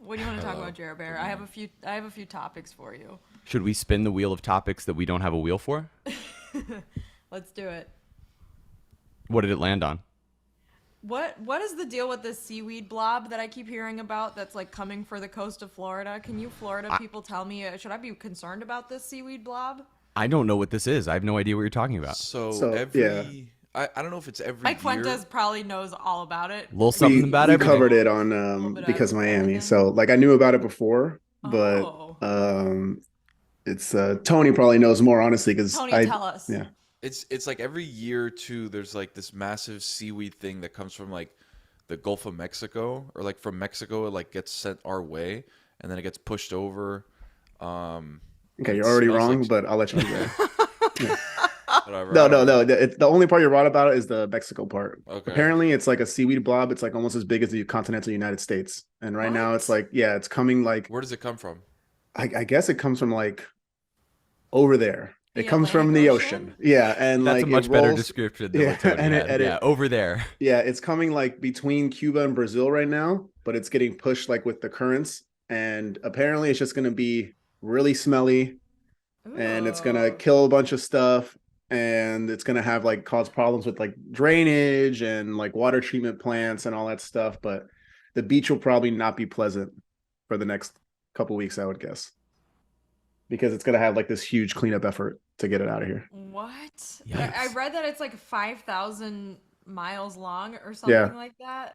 What do you want to talk about, Jer Bear? I have a few topics for you. Should we spin the wheel of topics that we don't have a wheel for? Let's do it. What did it land on? What is the deal with this seaweed blob that I keep hearing about that's like coming for the coast of Florida? Can you Florida people tell me, should I be concerned about this seaweed blob? I don't know what this is. I have no idea what you're talking about. So every I don't know if it's every Mike year. Fuentes probably knows all about it. A little something about we everything. covered it on because Miami. So like I knew about it before, but it's Tony probably knows more honestly because Tony, tell us. Yeah. It's like every year or two there's like this massive seaweed thing that comes from like the Gulf of Mexico, or like from Mexico it like gets sent our way and then it gets pushed over. Okay, you're already wrong, like... but I'll let you go. Yeah. Whatever, no. The only part you're right about is the Mexico part. Okay. Apparently, it's like a seaweed blob. It's like almost as big as the continental United States. And right now, it's like, yeah, it's coming like. Where does it come from? I guess it comes from like over there. It comes from the ocean. Yeah, and that's like a much better description than what Tony had. Over there. Yeah, it's coming like between Cuba and Brazil right now, but it's getting pushed like with the currents, and apparently it's just going to be really smelly, and it's going to kill a bunch of stuff, and it's going to have like cause problems with like drainage and like water treatment plants and all that stuff. But the beach will probably not be pleasant for the next couple weeks, I would guess, because it's going to have like this huge cleanup effort to get it out of here. What? I read that it's like 5,000 miles long or something like that.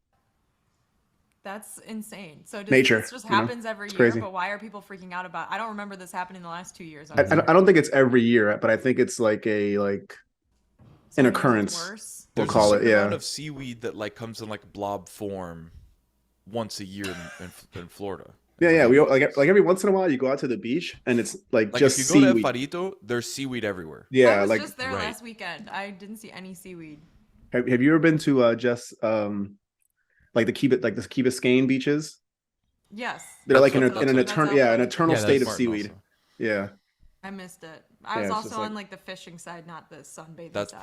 That's insane. So nature this just happens every year, crazy. but why are people freaking out about it? I don't remember this happening the last 2 years. I don't think it's every year, but I think it's like an occurrence. We'll call it, amount of seaweed that like comes in like blob form once a year in Florida. Yeah. We like every once in a while you go out to the beach and it's like just if you seaweed. go to Farito, there's seaweed everywhere. Yeah, I was just there last weekend. I didn't see any seaweed. Have you ever been to like the Key Biscayne beaches? Yes. They're like in an eternal state of seaweed. Also. Yeah. I missed it. I was also on like the fishing side, not the sunbathing that's side.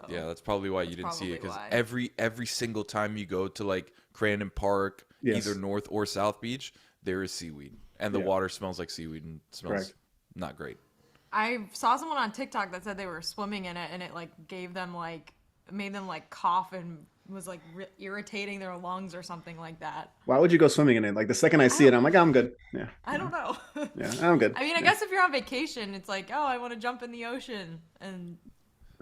That's probably why you didn't see it, because every single time you go to like Crandon Park, either North or South Beach, there is seaweed, and the water smells like seaweed and smells not great. I saw someone on TikTok that said they were swimming in it, and it like made them like cough and was like irritating their lungs or something like that. Why would you go swimming in it? Like the second I see it, I'm like, I'm good. Yeah. I don't know. Yeah, I'm good. I mean, I guess if you're on vacation, it's like, oh, I want to jump in the ocean, and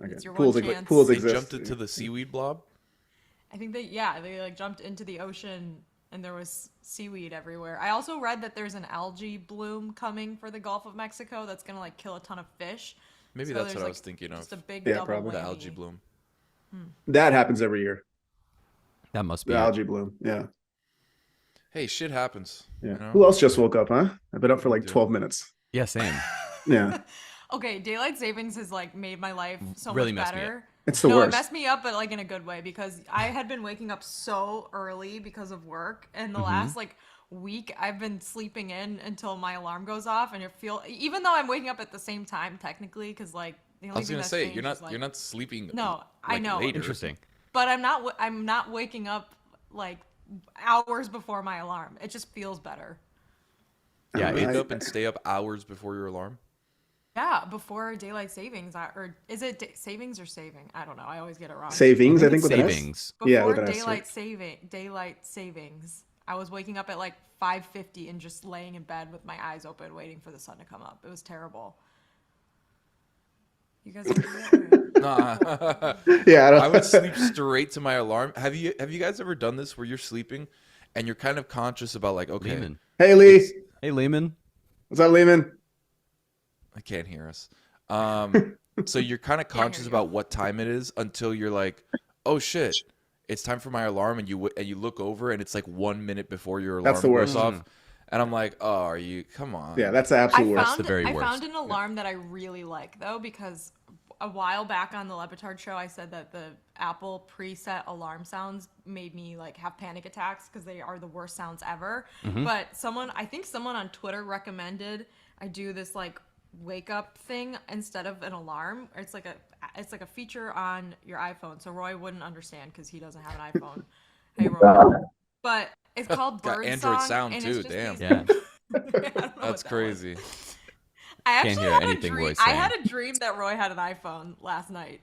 it's your pools one chance. Pools they exist. jumped into the seaweed blob. I think they like jumped into the ocean and there was seaweed everywhere. I also read that there's an algae bloom coming for the Gulf of Mexico that's gonna like kill a ton of fish. Maybe that's what I was thinking of. Just a big double probably. The algae bloom. That happens every year. That must be the algae bloom. Yeah. Hey, shit happens. Yeah. You know? Who else just woke up, huh? I've been up for like 12 minutes. Yeah, same. Yeah. Okay, daylight savings has like made my life so Really much messed me better. up. It's the worst. It messed me up, but like in a good way, because I had been waking up so early because of work, and the last like week I've been sleeping in until my alarm goes off, and even though I'm waking up at the same time technically, because like the only I was thing gonna that's say changed is, you're not sleeping. No, I know. Later. Interesting. But I'm not waking up like hours before my alarm. It just feels better. Yeah, Wake up and stay up hours before your alarm. Yeah, before daylight savings, or is it savings or saving? I don't know. I always get it wrong. Savings, I think with savings. Before daylight savings, I was waking up at like 5:50 and just laying in bed with my eyes open, waiting for the sun to come up. It was terrible. You guys Nah. Yeah, I would sleep straight to my alarm. Have you guys ever done this where you're sleeping and you're kind of conscious about like, okay, Lehman. Hey Lee. Hey Lehman. What's up, Lehman? I can't hear us. So you're kind of conscious about what time it is until you're like, oh shit, it's time for my alarm, and you look over and it's like 1 minute before your alarm goes off. And I'm like, oh, are you? Come on. Yeah, that's the absolute worst. I found an alarm that I really like, though, because a while back on the LeBatard Show, I said that the Apple preset alarm sounds made me like have panic attacks because they are the worst sounds ever. But I think someone on Twitter recommended I do this like wake up thing instead of an alarm. It's like a feature on your iPhone. So Roy wouldn't understand because he doesn't have an iPhone. Hey Roy. But It's called Got Bird Android Song, sound and too. it's just Damn. these- Yeah. I don't know That's what that crazy. was. I Can't actually hear had a anything dream. Roy's I saying. had a dream that Roy had an iPhone last night.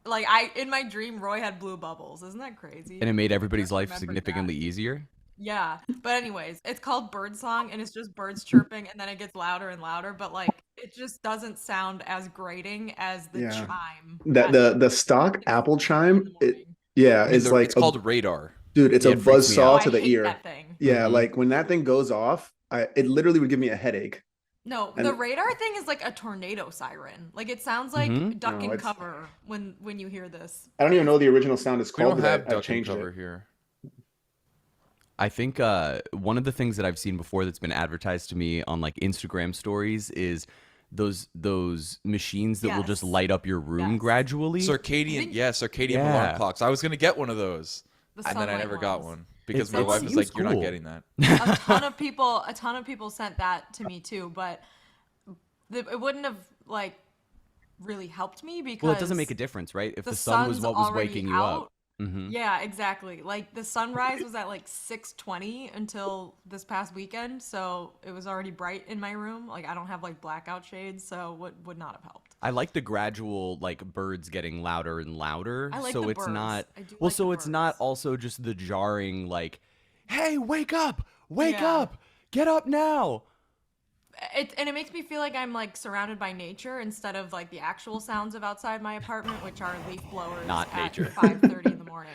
Like in my dream, Roy had blue bubbles. Isn't that crazy? And it made everybody's life remembered significantly easier. Yeah, but anyways, it's called Bird Song, and it's just birds chirping, and then it gets louder and louder. But like, it just doesn't sound as grating as the Yeah. chime. The stock Apple chime, It's is like it's called radar. dude, it's Yeah, a it freaks me buzzsaw out. to the I hate ear. that thing. Yeah, Mhm. like when that thing goes off, it literally would give me a headache. No, And- the radar thing is like a tornado siren. Like it sounds like Mhm. duck No, and it's- cover when you hear this. I don't even know what the original sound is We called. don't but have I duck and changed cover it. here. I think one of the things that I've seen before that's been advertised to me on like Instagram stories is those machines that will just Yes. light up your room Yes. gradually. Circadian Yeah. alarm clocks. I was gonna get one of those, The and then I sunlight never got ones. one because my It wife was seems like, "You're not cool. getting that." A ton of people sent that to me too, but it wouldn't have like really helped me because Well, it doesn't make a difference, right? If the the sun was sun's what was already waking you out. up. Hmm. Yeah, exactly. Like the sunrise was at like 6:20 until this past weekend, so it was already bright in my room. Like I don't have like blackout shades, so would not have helped. I like the gradual like birds getting louder and louder. I like so the it's birds. not I do well, like so the it's not birds. also just the jarring like, hey, wake up, wake Yeah. up, get up now. And it makes me feel like I'm like surrounded by nature instead of like the actual sounds of outside my apartment, which are leaf blowers Not at nature. 5:30 in the morning.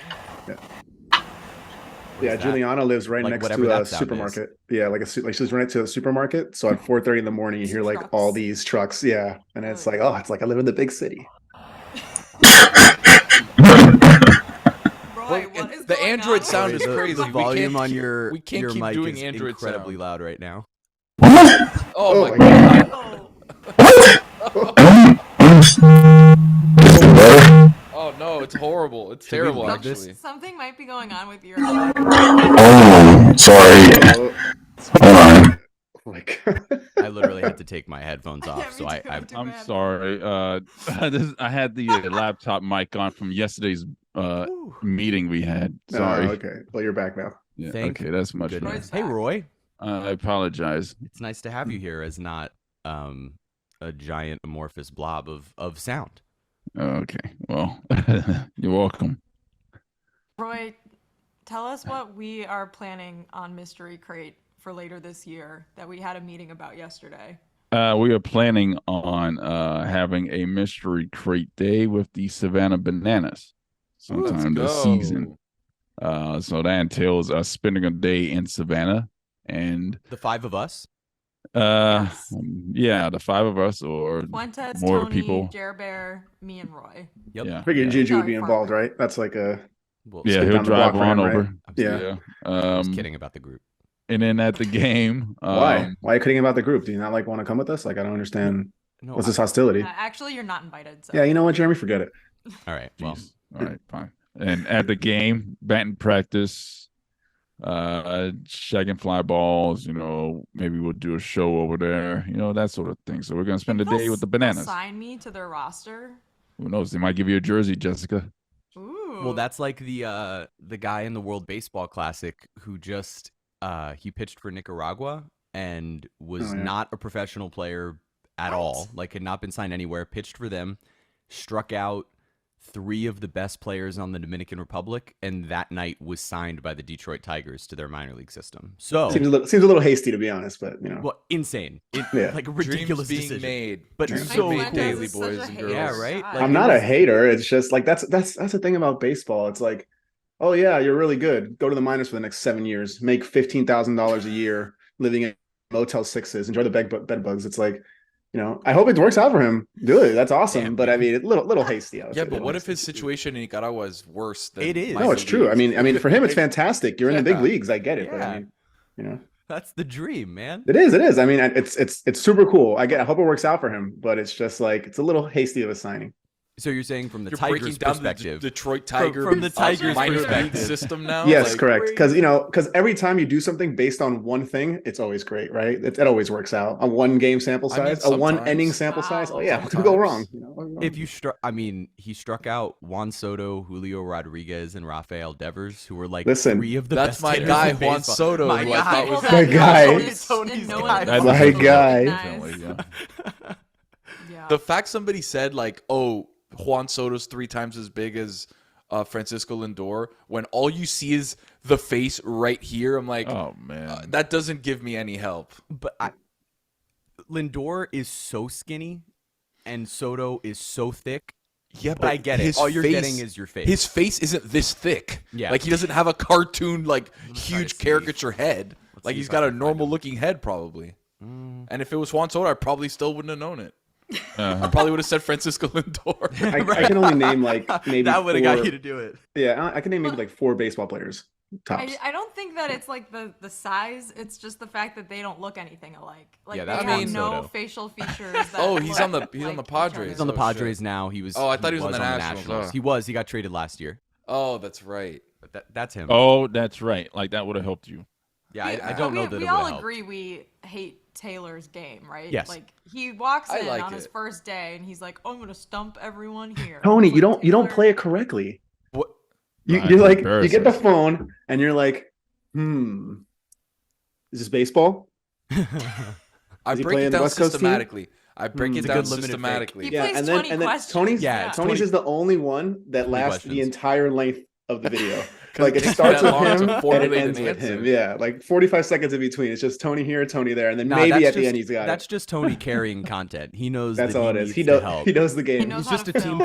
Yeah, that? Juliana lives right Like, next whatever to a that sound is. supermarket. Yeah, like she lives right next to a supermarket. So at 4:30 in the morning, you hear like Trucks. all these trucks. Yeah, and it's Oh, like, yeah. oh, it's like I live in the big city. Roy, what is the going Android on? sound Sorry, is the- crazy. The We volume can't on keep- your we can't keep mic doing is Android incredibly sound. loud right now. Oh, Oh my my god. Oh. Oh no, it's horrible. It's Should we terrible, leave this? actually. Something might be going on with your. Sorry. Oh, Hold on. like I literally had to take my headphones Yeah, off, me so I too. Too I'm bad. sorry. I had the laptop mic on from yesterday's Whew. meeting we had. Sorry. Oh, okay. Well, you're back now. Yeah, Thank okay, that's much goodness. better. Hey, Roy, I apologize. it's nice to have you here as not a giant amorphous blob of sound. Okay. Well, you're welcome. Roy, tell us what we are planning on Mystery Crate for later this year that we had a meeting about yesterday. We are planning on having a mystery crate day with the Savannah Bananas sometime this season. So that entails us spending a day in Savannah and The five of us. Yes. yeah, the five of us or Fuentes, more Tony, people. Jer Bear, me, and Roy. Yep. Yeah. I figured yeah. JuJu would Sorry, be involved, Farmer. right? That's like a Well, Yeah, skip he'll down the drive block for on him, right? over. Yeah. I was kidding about the group. And then at the game, Why? Why are you kidding about the group? Do you not like want to come with us? Like I don't understand. No, What's this hostility? Actually, you're not invited. So. Yeah, you know what, Jeremy? Forget it. all right. Well, Jeez. All right, fine. And at the game, batting practice, shagging fly balls, maybe we'll do a show over there, that sort of thing. So we're gonna spend the Think day with the they'll Bananas. Sign me to their roster. Who knows? They might give you a jersey, Jessica. Ooh. well, that's like the guy in the World Baseball Classic who just he pitched for Nicaragua and was Oh, yeah. not a professional player at What? all. Like had not been signed anywhere. Pitched for them, struck out 3 of the best players on the Dominican Republic, and that night was signed by the Detroit Tigers to their minor league system. So, Seems a little hasty to be honest, but well, insane. Yeah. Like a ridiculous Dreams being decision. made. But Dreams so being made cool. daily, is such boys a and hater. girls. Yeah, right? God. Like, I'm it not a was- hater. It's just like that's the thing about baseball. It's like, oh yeah, you're really good. Go to the minors for the next 7 years. Make $15,000 a year, living in Motel 6s. Enjoy the bed bugs. It's like, I hope it works out for him. Do it. That's awesome. Damn, but I man. mean, it's little hasty. I would Yeah, say. but Little what if hasty. his situation in Nicaragua is worse than It is. minor No, it's true. I leagues? mean, for him, it's fantastic. You're in the big Yeah. leagues. I get it. But Yeah. I mean, That's the dream, man. it is. I mean, it's super cool. I hope it works out for him. But it's just like it's a little hasty of a signing. So you're saying from the You're Tigers' breaking down perspective, the Detroit Tiger from the Tigers' minor league perspective. system now. Yes, Like, correct. Because every time you do something based on one thing, it's always great, right? It always works out. A one game sample I mean, size, a one sometimes. inning sample size. Wow. Oh yeah, what could go wrong? if you he struck out Juan Soto, Julio Rodriguez, and Rafael Devers, who were like Listen, 3 of the that's best my hitters guy, in Juan baseball. Soto, My who I guy. thought was My guy. Tony's No guy. one That's my else guy. recognized. Yeah. Yeah. the fact somebody said like, "Oh, Juan Soto's 3 times as big as Francisco Lindor," when all you see is the face right here. I'm like, Oh man. that doesn't give me any help. But Lindor is so skinny, and Soto is so thick. Yeah, But I get it. All you're getting is your face. His face isn't this thick. Yeah. Like he doesn't have a cartoon like try to huge see. caricature head. Like see he's if I got a can find normal him. looking head probably. And if it was Juan Soto, I probably still wouldn't have known it. I Uh-huh. probably would have said Francisco Lindor. I can only name like maybe that would have got 4 you to do it. Yeah, I can name maybe like 4 baseball players tops. I don't think that it's like the size. It's just the fact that they don't look anything alike. Like Yeah, they that's have Juan no Soto. facial features. That Oh, he's look on the like Padres. each He's on the Oh, Padres shit. now. He was. Oh, I thought he was on the Nationals. Oh. He was. He got traded last year. Oh, that's right. But that's him. Oh, that's right. Like that would have helped you. Yeah, other. I don't know that we it all would help. agree we hate Taylor's game, right? Yes. Like he walks I in like on his it. first day and he's like, "Oh, I'm gonna stump everyone here." Tony, It's you like, don't Taylor- play it correctly. What? You, Nah, you're it's like you get the embarrassing. phone and you're like, is this baseball? I Is he break playing it the down West Coast team? systematically. I break it It's a down good limited systematically. He Yeah, plays and then 20 questions. Tony's Yeah, Tony's 20 is the only one that 20 lasts the questions. entire length of the video. 'Cause Like it it takes starts that with long to him and it formulate ends an with him. answer. Yeah, like 45 seconds in between. It's just Tony here, Tony there, and then Nah, maybe that's at the just- end he's got That's it. just Tony carrying content. He knows That's that all he it is. needs He to knows help. he knows the He game. knows He's how just to a team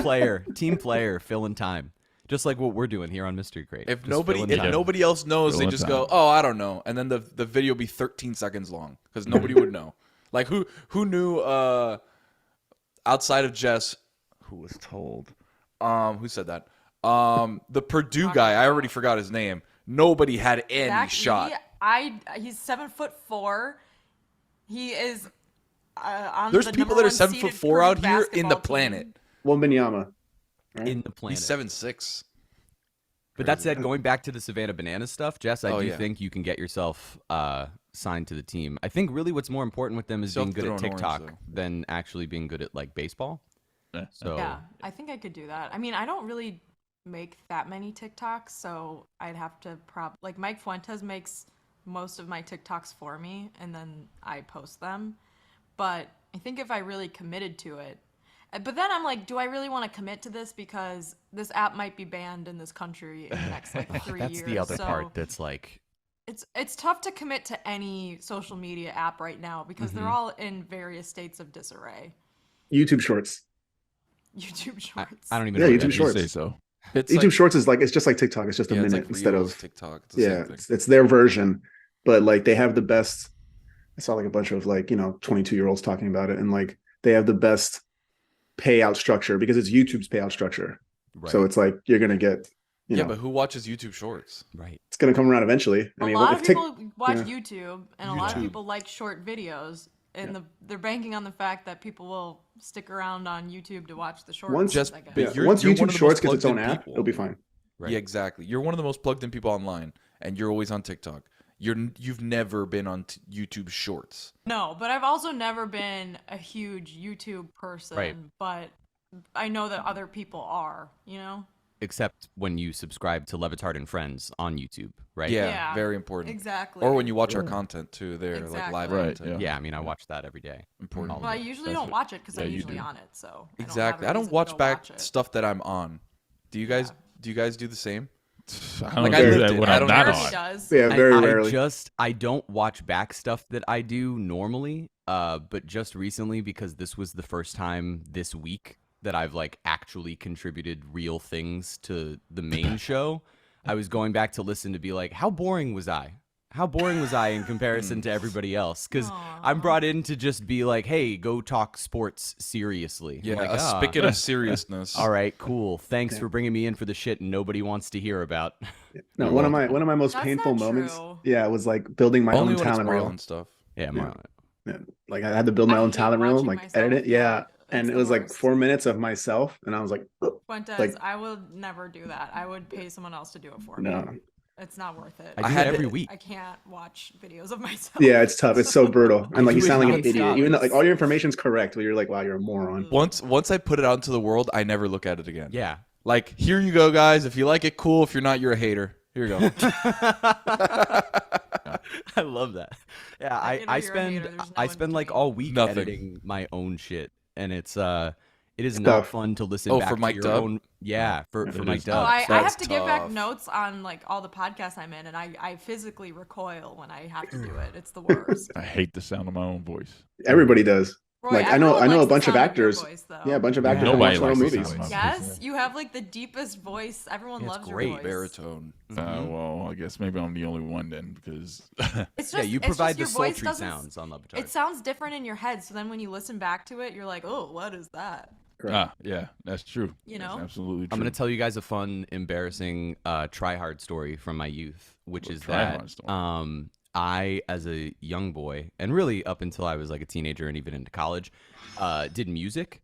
film. player, filling time, just like what we're doing here on Mystery Crate. If Just nobody filling time. else knows, they Filling just time. go, "Oh, I don't know," and then the video be 13 seconds long because nobody would know. Like who knew outside of Jess, who was told, who said that? The Purdue guy. I already forgot his name. Nobody had any Zach shot. He's 7'4". He is on There's the people number that are one 7'4" seeded out Purdue here in the basketball planet. team. Wembanyama. Right? in the planet. He's 7'6". But that said, going back to the Savannah Bananas stuff, Jess, I Oh, do yeah. think you can get yourself signed to the team. I think really what's more important with them is being good at Self-thrown TikTok orange, than actually being good at like baseball. Yeah. So Yeah, I think I could do that. I mean, I don't really make that many TikToks, so I'd have to like Mike Fuentes makes most of my TikToks for me, and then I post them. But I think if I really committed to it, but then I'm like, do I really want to commit to this because this app might be banned in this country in the next like 3 that's years? the other so part that's like it's tough to commit to any social media app right now because they're all in various states of disarray. YouTube Shorts. YouTube Shorts. I don't even Yeah, know what YouTube that You Shorts. say so. It's YouTube Shorts is like it's just like TikTok. It's just a yeah, it's minute like instead Reels, of TikTok. It's the yeah. same thing. It's their version, but like they have the best. I saw like a bunch of like 22-year-olds talking about it, and like they have the best payout structure because it's YouTube's payout structure. right. So it's like you're gonna get you Yeah, know but who watches YouTube Shorts? right. it's gonna come around eventually. I A mean, lot if of people watch yeah. YouTube, and a lot of YouTube. people like short videos, and they're banking on the fact that people will stick around on YouTube to watch the short Once- ones, Just I guess. big- yeah, You're- once you're one YouTube of the Shorts most gets its own plugged-in app, people. it'll be fine. Right. Yeah, exactly. You're one of the most plugged in people online, and you're always on TikTok. You've never been on YouTube Shorts. No, but I've also never been a huge YouTube person, Right. but I know that other people are, you know? Except when you subscribe to LeBatard and Friends on YouTube, right? Yeah, Yeah, very important. Exactly. Or when you watch our content too, there like Exactly. live Right, content. Yeah, I mean, I watch that every day. Important. Well, I usually That's don't it. watch it because Yeah, I'm you usually do. on it, so Exactly. I I don't don't have a watch reason to go back watch it. stuff that I'm on. Do you guys? Do you guys do the same? I don't Like, do I lived that it. when I I'm don't not know. Jeremy on. does. Yeah, very rarely. I don't watch back stuff that I do normally, but just recently because this was the first time this week that I've like actually contributed real things to the main show. I was going back to listen to be like, how boring was I? How boring was I in comparison to everybody else? Because I'm brought in to just be like, hey, go talk sports seriously. I'm Yeah, like, a "Ah, spigot of seriousness. all right, cool. Thanks for bringing me in for the shit nobody wants to hear about. No, one of my most That's painful not moments. true. Yeah, it was like building my Only own when it's talent reel. Marlon stuff. Yeah, Yeah. Like I had to build my I own hate talent reel, watching like myself edit it. do Yeah, it. and It's it the was like worst. 4 minutes of myself, and I was like, Fuentes, like- I would never do that. I would pay someone else to do it for me. no. It's not worth it. I do had it every to- week. I can't watch videos of myself. Yeah, it's tough. It's so brutal, and like you do it sound like an nonstop. idiot, even though like all your information's correct, but you're like, wow, you're a moron. Once I put it out into the world, I never look at it again. Yeah. Like, here you go, guys. If you like it, cool. If you're not, you're a hater. Here you go. I love that. Yeah, Like, you know, I you're a spend hater, there's no I in spend like between. all week Nothing. editing my own shit, and it is It's not tough. fun to listen Oh, back for to Mike your Dub? own. Yeah, for It Mike is Dub. Oh, I That's have to give back tough. notes on like all the podcasts I'm in, and I physically recoil when I have to do it. It's the worst. I hate the sound of my own voice. Everybody does. Roy, Like, I know everyone a likes the bunch of sound your actors. voice, though. Yeah, a bunch of Yeah, actors that nobody watch their own likes the movies. sound of my Yes, you have like the deepest voice. Everyone Yeah, it's loves great. your voice. Baritone. Well, I guess maybe I'm the only one then because It's just, Yeah, you it's provide just the your voice sultry doesn't- sounds on LeBatard. It sounds different in your head, so then when you listen back to it, you're like, oh, what is that? yeah, that's true. You That's know? absolutely true. I'm going to tell you guys a fun, embarrassing try-hard story from my youth, which is try-hard that story? I, as a young boy, and really up until I was like a teenager and even into college, did music.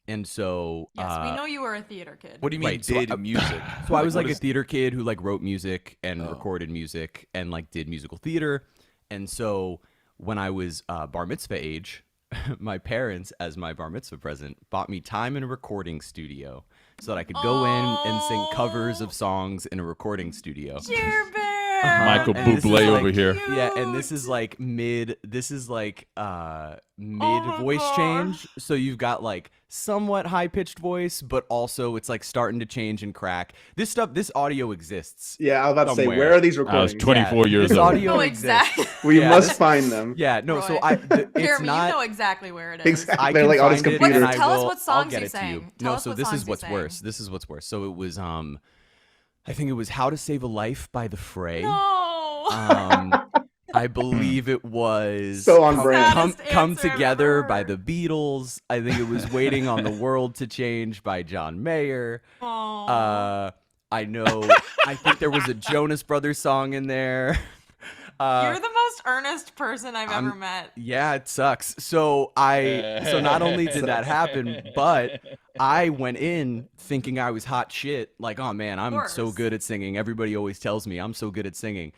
And so... Yes, we know you were a theater kid. What do you mean Right, so did I- music? So I was what like a is- theater kid who like wrote music and Oh. recorded music and like did musical theater. And so when I was bar mitzvah age, my parents, as my bar mitzvah present, bought me time in a recording studio so that I could go in and sing covers of songs in a recording studio. Jer Bear! Michael And this is Bublé like- over here. Yeah, and this is like mid voice gosh. change. So you've got like somewhat high pitched voice, but also it's like starting to change and crack. This audio exists. Yeah, I was about to say, Somewhere. where are these I was recordings? 24 years this old. audio No, exists. exactly. We Yeah, must this- find them. Yeah, no. So Roy. it's Jeremy, not. you know exactly where it is. Exactly. I They're can like on his find it, computer. and Wait, I tell us will- what songs I'll get he it to you. sang. Tell No, us so what this songs is he what's sang. worse. This is what's worse. So it was I think it was "How to Save a Life" by The Fray. No. I believe it was So on Come- brand. Come, Saddest Come answer I've Together ever by heard. the Beatles. I think it was Waiting on the World to Change by John Mayer. Aw. I know. I think there was a Jonas Brothers song in there. You're the most earnest person I've I'm- ever met. Yeah, it sucks. So not only did that happen, but I went in thinking I was hot shit. Like, oh man, I'm so course. good at singing. Everybody always tells me I'm so good at singing.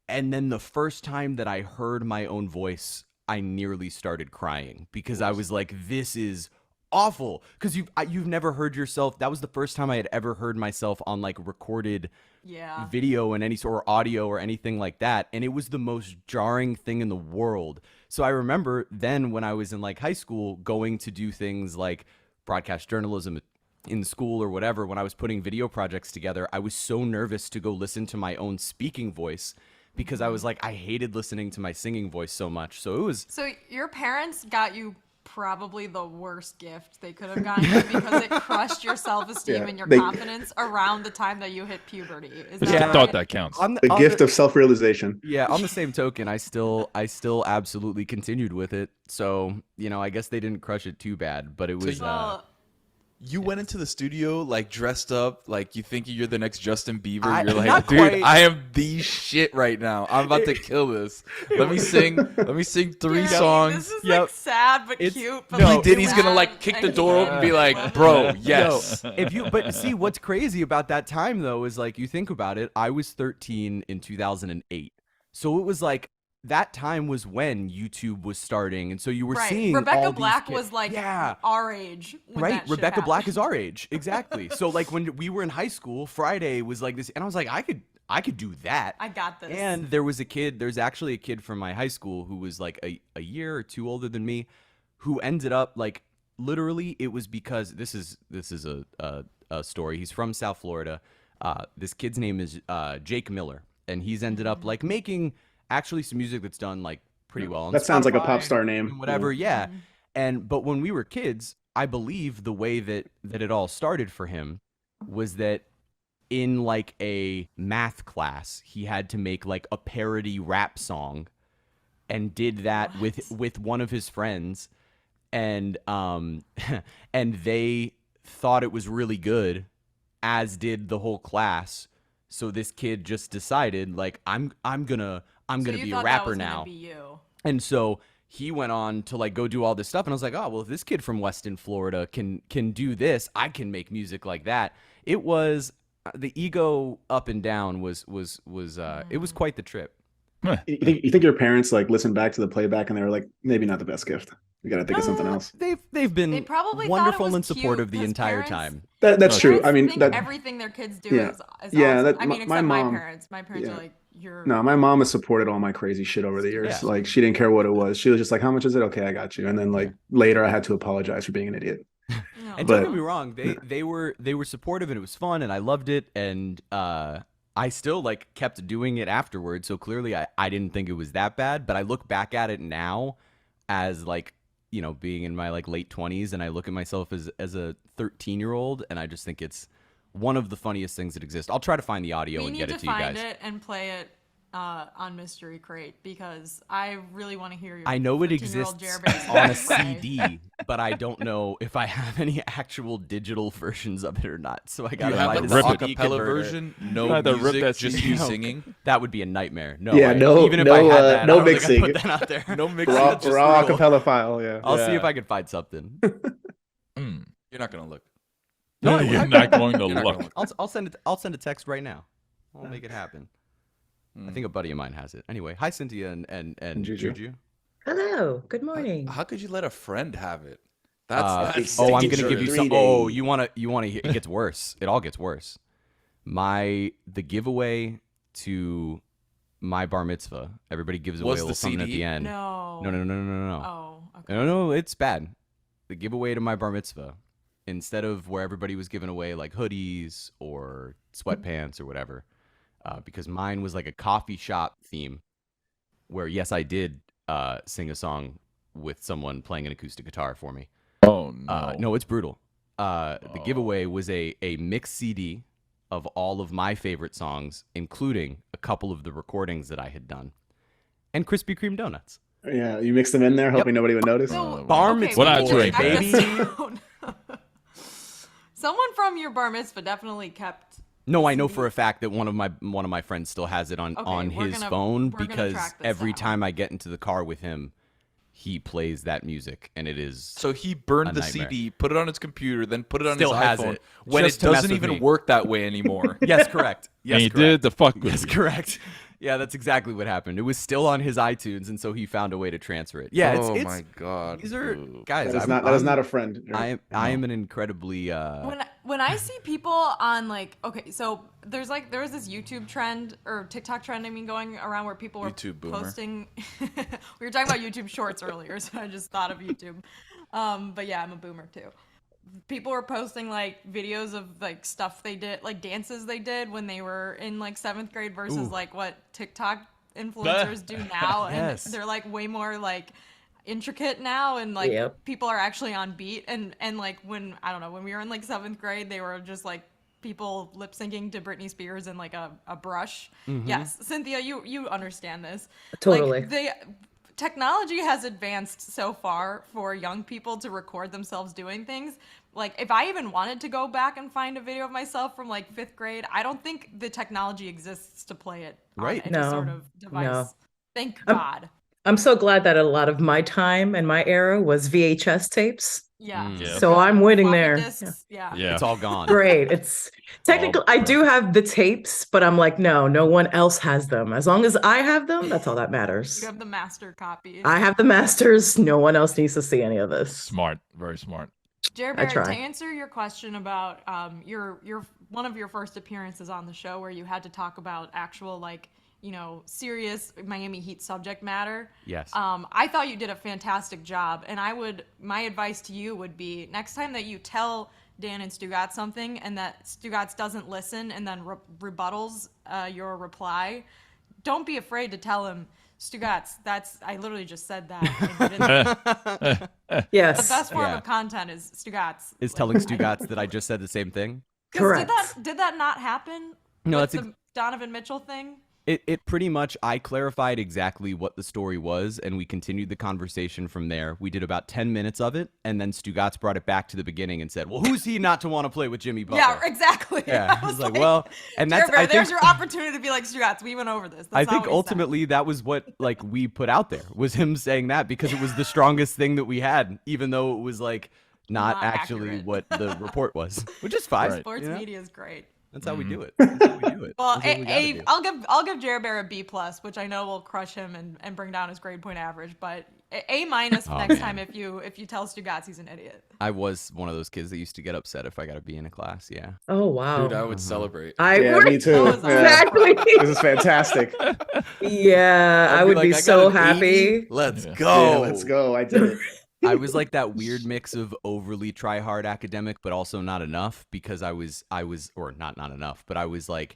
And then the first time that I heard my own voice, I nearly started crying because I was like, this is awful. Because you've never heard yourself. That was the first time I had ever heard myself on like recorded Yeah. video and any sort of audio or anything like that, and it was the most jarring thing in the world. So I remember then when I was in like high school going to do things like broadcast journalism in school or whatever, when I was putting video projects together, I was so nervous to go listen to my own speaking voice because I was like, I hated listening to my singing voice so much. So it was So your parents got you probably the worst gift they could have gotten you because it crushed your self-esteem Yeah, and your they- confidence around the time that you hit puberty. Is Just that the right? thought that counts. on The on gift of self-realization. Yeah, on the same token, I still absolutely continued with it. So, I guess they didn't crush it too bad, but it was Well, You went into the studio like dressed up, like you think you're the next Justin Bieber. I- You're like, not dude, quite. I am the shit right now. I'm about to kill this. Let me sing three Jeremy, songs. This is Yep. like sad but It's- cute. But no, like Then he's gonna sad like kick the and door cute. open and be like, bro, yes. But see, what's crazy about that time though is like you think about it, I was 13 in 2008. So it was like that time was when YouTube was starting, and so you were Right. seeing Rebecca all these Black kids- was like yeah. our age. When Right, that shit Rebecca Black is happened. our age, exactly. So like when we were in high school, Friday was like this, and I was like, I could do that. I got this. And there's actually a kid from my high school who was like a year or two older than me, who ended up like literally it was because this is a story. He's from South Florida. This kid's name is Jake Miller, and he's ended up like making actually some music that's done like pretty well. On That sounds like a pop Spotify star and name. whatever. Yeah. Mm-hmm. But when we were kids, I believe the way that it all started for him was that in like a math class, he had to make like a parody rap song and did that with one of his friends, and and they thought it was really good, as did the whole class. So this kid just decided like I'm gonna So be you a thought that rapper was gonna now. Be you. And so he went on to like go do all this stuff, and I was like, oh well, if this kid from Weston, Florida can do this, I can make music like that. It was the ego up and down was it was quite the trip. You think your parents like listened back to the playback and they were like, maybe not the best gift. We got to think of something else. They've been They probably wonderful thought it and was cute supportive the 'cause entire parents- time. That's true. I mean, think that, everything their kids do Yeah. is Yeah, awesome. that- I mean, my except mom- my parents. My parents yeah. are like, you're. no, my mom has supported all my crazy shit over the years. Yeah. Like she didn't care what it was. She was just like, how much is it? Okay, I got you. And then like later I had to apologize for being an idiot. No. And But- don't get me wrong, they were supportive and it was fun and I loved it, and I still like kept doing it afterwards. So clearly I didn't think it was that bad, but I look back at it now as like, you know, being in my like late 20s, and I look at myself as a 13-year-old, and I just think it's one of the funniest things that exist. I'll try to find the audio We and need get to it to you find guys. it and play it on Mystery Crate because I really want to hear your. I know it 13-year-old exists Jer Bear on a play. CD, but I don't know if I have any actual digital versions of it or not. So I You gotta have find like a the CD acapella converter. version, You no had to rip music, that just CD you out. singing. That would be a nightmare. No, Yeah, no- even if no, I had that, no I don't think I'd mixing. put that out there. No mixing. Raw, just raw real. acapella file. Yeah. I'll see Yeah. if I can find something. You're not gonna look. No, you're not going to You're not look. gonna look. I'll send a text right now. I'll make it happen. I think a buddy of mine has it. Anyway, hi Cynthia and Juju. Juju. Hello, good morning. How could you let a friend have it? That's I'm gonna signature give you 3 some. days. Oh, you wanna hear? It gets worse. It all gets worse. The giveaway to my bar mitzvah. Everybody gives away Was a the little something at CD? the end. No. No. Oh, okay. No, it's bad. The giveaway to my bar mitzvah, instead of where everybody was giving away like hoodies or sweatpants or whatever, because mine was like a coffee shop theme, where yes, I did sing a song with someone playing an acoustic guitar for me. Oh no. No, it's brutal. The giveaway was a mixed CD of all of my favorite songs, including a couple of the recordings that I had done, and Krispy Kreme donuts. Yeah, you mixed them in there, hoping nobody would notice. So, Bar okay, mitzvah we What need I to drink, track baby. this down. Someone from your bar mitzvah definitely kept. No, I know for a fact that one of my friends still has it on we're his gonna- phone, we're gonna because track this every down. time I get into the car with him, he plays that music, and it is So he burned A the nightmare. CD, put it on his computer, then put it on Still his has iPhone it, when just it to mess doesn't with even me. work that way anymore. yes, correct. Yes, and he correct. did the fuck with Yes, you. correct. Yeah, that's exactly what happened. It was still on his iTunes, and so he found a way to transfer it. Yeah, oh it's my god. these are Ooh. guys. That is I'm- that is I'm- not a friend. I am an incredibly When I see people on like, okay, so there was this YouTube trend or TikTok trend, I mean, going around where people were YouTube boomer. posting. We were talking about YouTube Shorts earlier, so I just thought of YouTube. But yeah, I'm a boomer too. People were posting like videos of like stuff they did, like dances they did when they were in like 7th grade versus like what TikTok influencers do now, and Yes. they're like way more like intricate now, and like Yep. people are actually on beat, and like when I don't know, when we were in like 7th grade, they were just like people lip syncing to Britney Spears and like a brush. Yes, Cynthia, you understand this. Totally. Like, technology has advanced so far for young people to record themselves doing things. Like if I even wanted to go back and find a video of myself from like 5th grade, I don't think the technology exists to play it Right. on any No, sort of device. no. Thank God. I'm so glad that a lot of my time and my era was VHS tapes. Yeah. Yeah. So I'm winning Floppy there. disks, yeah. Yeah. it's all gone. Great. It's technically, I do have the tapes, but I'm like, no one else has them. As long as I have them, that's all that matters. You have the master copy. I have the masters. No one else needs to see any of this. Smart. Very smart. Jer I Bear, to try. answer your question about your one of your first appearances on the show where you had to talk about actual like, you know, serious Miami Heat subject matter. Yes. I thought you did a fantastic job, and my advice to you would be next time that you tell Dan and Stugotz something and that Stugotz doesn't listen and then rebuttals your reply, don't be afraid to tell him, Stugotz, I literally just said that. And you didn't. Yes. The best form Yeah. of content is Stugotz. Is telling Stugotz that I just said the same thing? 'Cause Correct. Did that not happen? No, with that's the Donovan Mitchell thing. It pretty much, I clarified exactly what the story was, and we continued the conversation from there. We did about 10 minutes of it, and then Stugotz brought it back to the beginning and said, well, who's he not to want to play with Jimmy Butler? Yeah, exactly. Yeah, I was like, well, and Jer that's, Bear, I there's think, your opportunity to be like, Stugotz, we went over this. I That's think how we ultimately that was what like we put out there, was him saying that, because it was the strongest thing that we had, even though it was like not actually accurate. what the report was, which is fine. Right. Sports you know? media is great. That's how we do it. That's how we do it. Well, That's what we gotta do. I'll give Jer Bear a B+, which I know will crush him and bring down his grade point average, but A- next man. time if you tell Stugotz he's an idiot. I was one of those kids that used to get upset if I got a B in a class. Yeah. Oh wow. Dude, I would celebrate. Yeah, me too. That was Yeah. Exactly. This is fantastic. Yeah, I would be "I got so an 80? happy. Let's Yeah. go. Yeah, let's go. I did it. I was like that weird mix of overly try hard academic, but also not enough, because I was, or not enough, but I was like,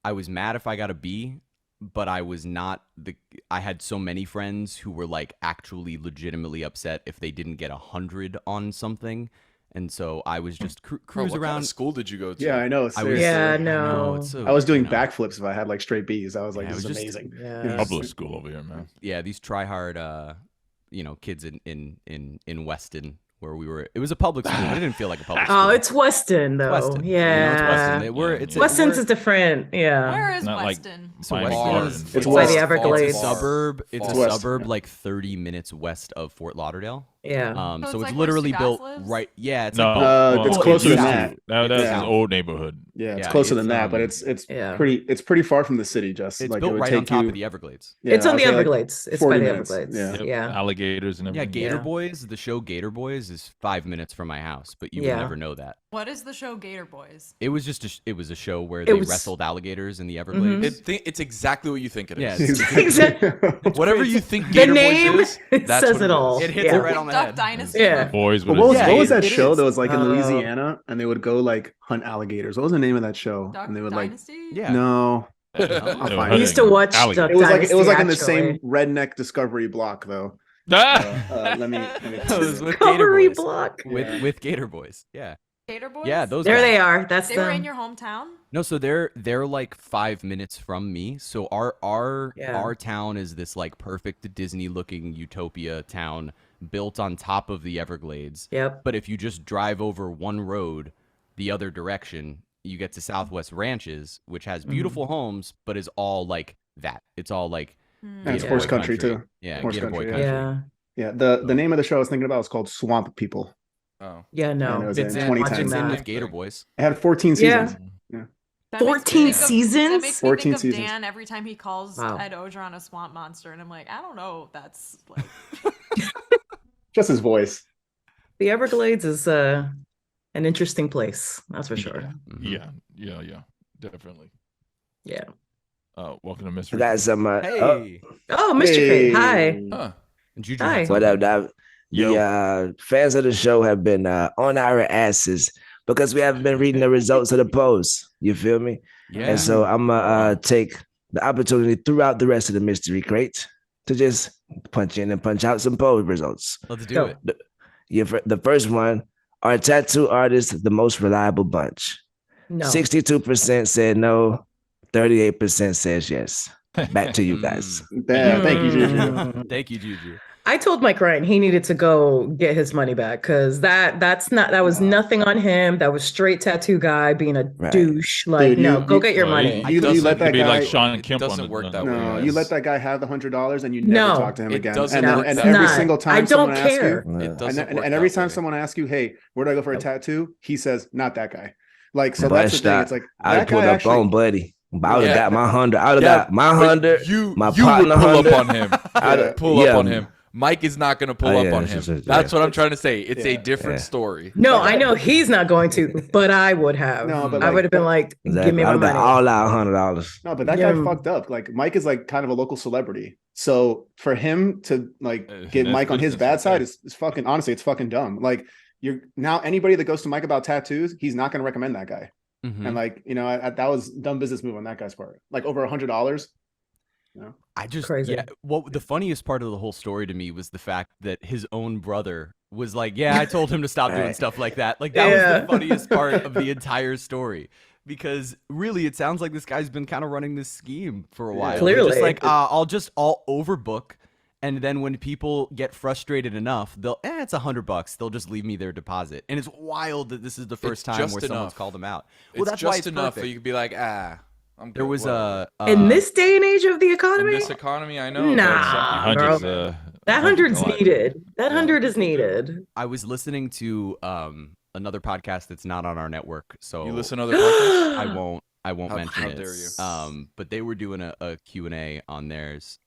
I was mad if I got a B, but I was not I had so many friends who were like actually legitimately upset if they didn't get 100 on something. And so I was just Bro, cruise what around. kind of school did you go to? Yeah, I know. I was, Seriously. Yeah, I know, no. it's so, I was doing you know. backflips if I had like straight B's. I was like, Yeah, this it is was just- amazing. Yeah. Public school over here, man. Yeah, these try hard kids in Weston, where we were. It was a public school. It didn't feel like a public school. Oh, it's Weston though. Weston. Yeah. It's Weston. Yeah. Weston's is different. Yeah. Where is Not like- Weston? So Miami Weston Gardens. is It's by west. the Everglades. It's a suburb. It's a west. suburb like 30 minutes west of Fort Lauderdale. Yeah. So So it's it's like where literally Stugotz built lives? right. Yeah, it's No, like well, it's it closer used than to. that. That's Yeah. his old neighborhood. Yeah, it's Yeah, closer than it's, that, but it's Yeah. pretty far from the city. Just it's like it built would right take on top you. of the Everglades. Yeah, It's on I'd the say, like, Everglades. It's 40 by the minutes. Everglades. Yeah. Yep. Yeah. Alligators and Yeah, everything. Gator Yeah. Boys. The show Gator Boys is 5 minutes from my house, but you Yeah. would never know that. What is the show Gator Boys? It was just it was a show where It they was- wrestled alligators in the Mm-hmm. Everglades. It's exactly what you think it is. Yeah, Exactly. Whatever you think The Gator name Boys is, that's says what it all. It hits Yeah. it right on the Duck head. Dynasty. Yeah. Boys But with what was, Yeah, what was it- that it show is. that was like in Oh. Louisiana and they would go like hunt alligators? What was the name of that show? Duck And they would Dynasty? Yeah. no. I'll find I it. used to watch Alligator. Duck It was like Dynasty, in the actually. same redneck Discovery block though. Ah! Let me That was with Gator Discovery Boys. block. With Gator Boys. Yeah. Gator Boys? Yeah, those There guys. they are. That's They were them. in your hometown? No, so they're like 5 minutes from me. So our Yeah. town is this like perfect Disney looking utopia town built on top of the Everglades. Yep. But if you just drive over one road the other direction, you get to Southwest Ranches, which has beautiful homes, but is all like that. It's all like And it's Gator horse Boy country too. Yeah, Horse Gator Boy country, country. Yeah. Yeah, the name of the show I was thinking about was called Swamp People. Oh. Yeah, And it no. was Fits in in, 2010. fits in That. with Gator Boys. It had 14 Yeah. seasons. That makes me 14 think of- That seasons? makes me 14 think of seasons. Dan every time he calls Wow. Ed Ogeron a swamp monster, and I'm like, I don't know. That's like, Just his voice. The Everglades is an interesting place. That's for sure. Mhm. Yeah, definitely. Yeah. Welcome to I Mystery. got some. Hey. Oh, Mr. Crate. Hi. Huh. And JuJu Hi. had What something. up, Dab? Yo. The fans of the show have been on our asses because we haven't been reading the results of the polls. You feel me? Yeah. And so I'm gonna take the opportunity throughout the rest of the mystery crate to just punch in and punch out some poll results. Let's do Go. it. The first one: are tattoo artists the most reliable bunch? No. 62% said no. 38% says yes. Back to you guys. Yeah, thank you, Juju. Thank you, JuJu. I told Mike Ryan he needed to go get his money back because that was nothing on him. That was straight tattoo guy being a Right. douche. Like, Dude, no, you- go get your Well, money. You doesn't- let that It'd be guy. like Sean It Kemp on doesn't the- work that on way. the- No, Yes. you let that guy have the $100 and you never No. talk to him It again. doesn't No, work and that every way. single time I don't someone asks care. you, It doesn't and work every that time way. someone asks you, "Hey, where do I go for a Nope. tattoo?" He says, "Not that guy." Like, so Boy, that's the thing. stop. It's like I that pulled guy up actually. on Buddy. But I would have Yeah. got my 100. I would have Yeah, got my but 100. You my would partner pull 100. up on him. I'd- Pull up yeah. on him. Mike is not going to pull Oh, up yeah, on it's him. just- That's yeah. what I'm trying to say. It's a Yeah. different Yeah. story. No, I know he's not going to, but I would have. No, but I like- would have been like, Exactly. give me I my would have got money. all out $100. No, but that Yeah. guy fucked up. Like, Mike is like kind of a local celebrity. So for him to like get That's Mike on his business bad right side there. is fucking, honestly, it's fucking dumb. Like, you're now anybody that goes to Mike about tattoos, he's not going to recommend that guy. Mhm. And like, that was dumb business move on that guy's part. Like over $100. I just Crazy. yeah. Well, the funniest part of the whole story to me was the fact that his own brother was like, "Yeah, I told him to stop doing Right. stuff like that." Like that was Yeah. the funniest part of the entire story. because really it sounds like this guy's been kind of running this scheme for a while. Clearly. Just like I'll overbook, and then when people get frustrated enough, they'll it's $100. They'll just leave me their deposit, and it's wild that this is the first time where someone's called them out. Well, It's that's why just it's enough perfect. for you to be like, I'm good. There was whatever. In this day and age of the in economy, this economy, I know. Nah. but some people- Hundreds, Girl. That hundreds hundred's a lot. needed. That Yeah. 100 is needed. I was listening to another podcast that's not on our network, so You listen to other podcasts? I won't How- mention how it. dare you. But they were doing a Q&A on theirs.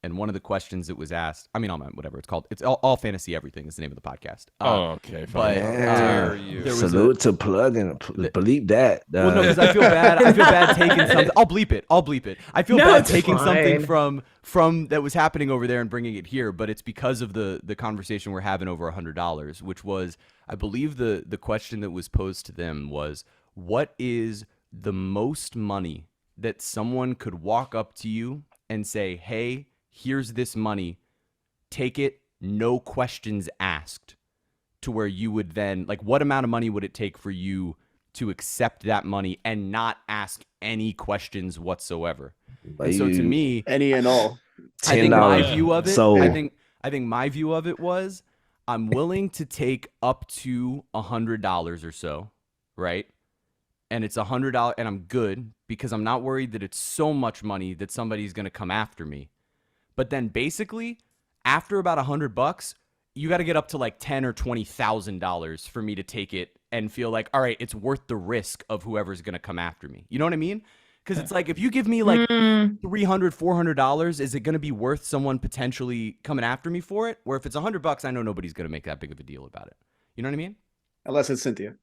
And one of the questions that was asked, I mean, whatever it's called, it's all fantasy everything is the name of the podcast. Okay, but fine. dare you. there was Salute to plug and bleep that. well, no, because I feel bad. I feel bad taking something. I'll bleep it. I feel No, bad it's taking something fine. from that was happening over there and bringing it here. But it's because of the conversation we're having over $100, which was, I believe the question that was posed to them was, what is the most money that someone could walk up to you and say, hey, here's this money, take it, no questions asked, to where you would then, like, what amount of money would it take for you to accept that money and not ask any questions whatsoever? And so to me, Any and all. I think my $10 view of it, So I think my view of it was, I'm willing to take up to $100 or so, right? And it's $100, and I'm good because I'm not worried that it's so much money that somebody's gonna come after me. But then basically, after about $100, you got to get up to like $10,000 or $20,000 for me to take it and feel like, all right, it's worth the risk of whoever's gonna come after me. You know what I mean? Because it's like, if you give me like $300, $400, is it gonna be worth someone potentially coming after me for it? Or if it's $100, I know nobody's gonna make that big of a deal about it. You know what I mean? Unless it's Cynthia.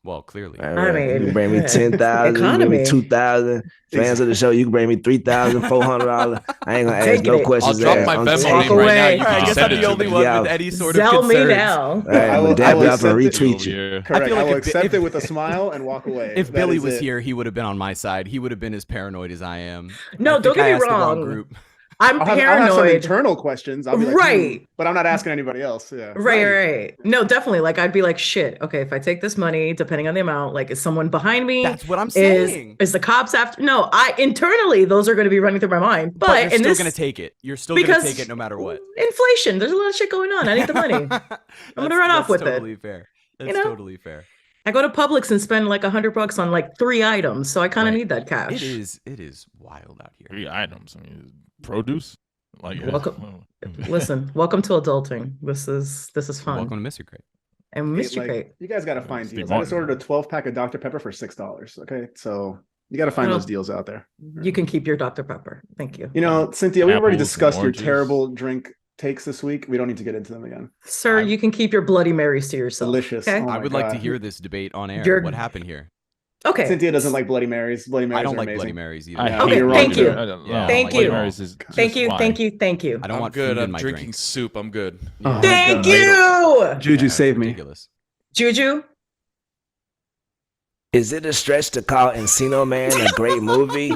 Well, clearly. I mean, you can bring me yeah. 10,000, you can bring me Economy. 2,000. Fans of the show, you can bring me $3,400. I ain't gonna ask Taking no it. questions. I'll drop there. my I'm Venmo taking link it. right now. away. You All right, can I just guess I'm send it the to only me. one Yeah. with any sort of Sell me concerns. now. All right, I I'm will- gonna dab I will you up and accept it. retweet you. Correct. feel I like will if- accept if- it with a smile and walk away. If That Billy is was it. here, he would have been on my side. He would have been as paranoid as I am. No, I think don't get I me asked the wrong. group. I'm I'll have some paranoid. internal questions. I'll be like, Right. but I'm not asking anybody else. Yeah. Right. No, definitely. Like, I'd be like, shit. Okay, if I take this money, depending on the amount, like, is someone behind me? That's what I'm saying. Is the cops after? No, I internally those are going to be running through my mind. But But you're in still this, gonna take it. You're still gonna because take it no matter what. inflation. There's a lot of shit going on. I need the money. I'm gonna run off with it. totally fair. That's know? totally fair. I go to Publix and spend like $100 on like 3 items, so I kind of Right. need that cash. It is wild out here. 3 items. I mean, produce. Like, Listen, welcome to adulting. This is fun. Welcome to Mystery Crate. And Hey, Mr. Crate. you guys got to find Steve deals. I just Martin. ordered a 12-pack of Dr. Pepper for $6. Okay, so you got to find Well, those deals out there. You can keep your Dr. Pepper. Thank you. You know, Cynthia, we've already Apples and discussed your oranges. terrible drink takes this week. We don't need to get into them again. Sir, you can keep your Bloody Marys to yourself. Delicious. Okay. Oh I my would like to God. hear this debate on air. You're- What happened here? Okay. Cynthia doesn't like Bloody Marys. Bloody Marys I don't are like amazing. Bloody Marys either. I Yeah, hate Okay, you're wrong thank to you. do it. I don't- Yeah, Thank Bloody you. Marys is Thank just you. fine. Thank you. Thank you. I don't I'm want good. food in I'm my drinking drink. soup. I'm good. Oh, Thank God. you. Juju, save me. Ridiculous. Juju. Is it a stretch to call Encino Man a great movie?